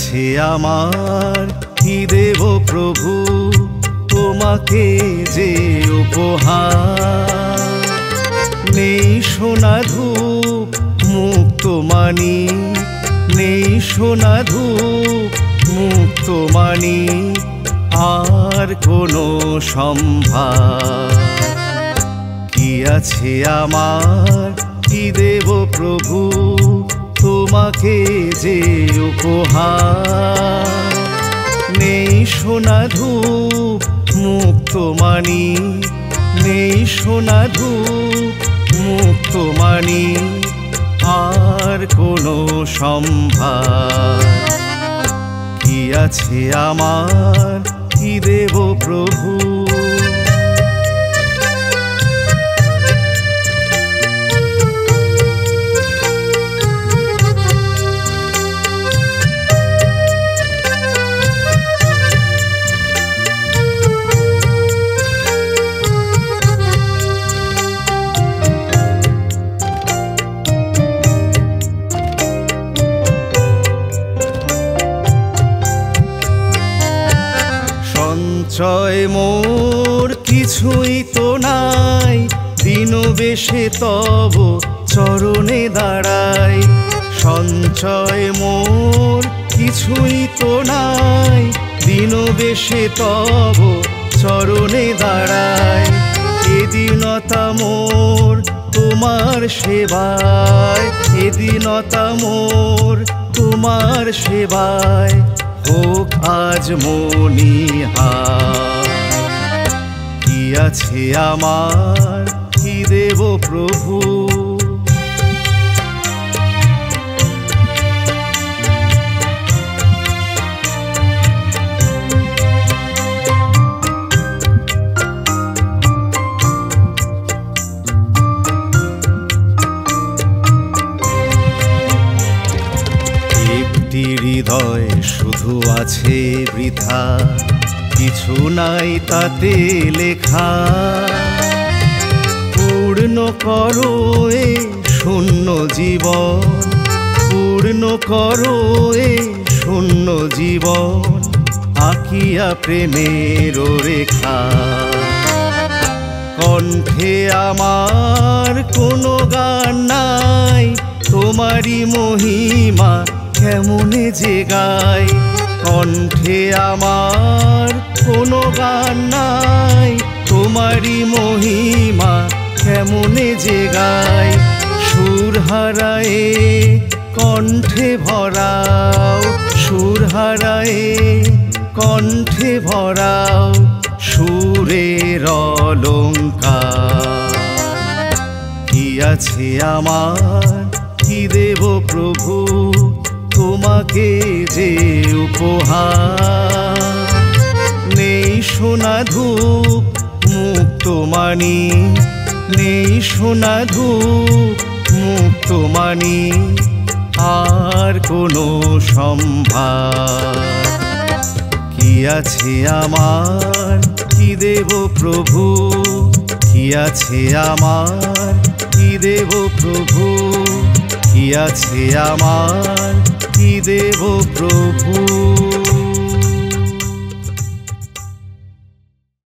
আছে আমার, কি দেব প্রভু তোমাকে যে উপহার। নেই সোনা ধূপ মুক্তমানি, নেই সোনা ধূপ মুক্তমানি, আর কোনো সম্ভার। কি আছে আমার, কি দেব প্রভু তোমাকে যে উপহার। নেই সোনা ধূপ মুক্তমানি, নেই সোনা ধূপ মুক্তমানি, আর কোনো সম্ভার। কি আছে আমার, কি দেব প্রভু। সঞ্চয় মোর কিছুই তো নাই, দীনবেশে তব চরণে দাঁড়াই। সঞ্চয় মোর কিছুই তো নাই, দীনবেশে তব চরণে দাঁড়াই। এ দীনতা মোর তোমার সেবায়, এ দীনতা মোর তোমার সেবায়, হোক আজ মনিহার। কি আছে আমার, কি দেব প্রভু। একটি হৃদয় শুধু আছে বৃথা, কিছু নাই তাতে লেখা। পূর্ণ করো এ শূন্য জীবন, পূর্ণ করো এ শূন্য জীবন, আঁকিয়া প্রেমের রেখা। কণ্ঠে আমার কোনো গান নাই, তোমারই মহিমা কেমনে যে গাই। কণ্ঠে আমার কোনো গান নাই, তোমারই মহিমা কেমনে যে গাই। সুর হারায়ে কণ্ঠে ভরাও, সুর হারায়ে কণ্ঠে ভরাও, সুরের অলংকার। কি আছে আমার, কি দেব প্রভু তোমাকে যে উপহার। নেই সোনা ধূপ মুক্তমানি, নেই সোনা ধূপ মুক্তমানি, আর কোনো সম্ভার। কি আছে আমার, কি দেব প্রভু। কি আছে আমার, কি দেব প্রভু। কি আছে আমার, কি দেব প্রভু।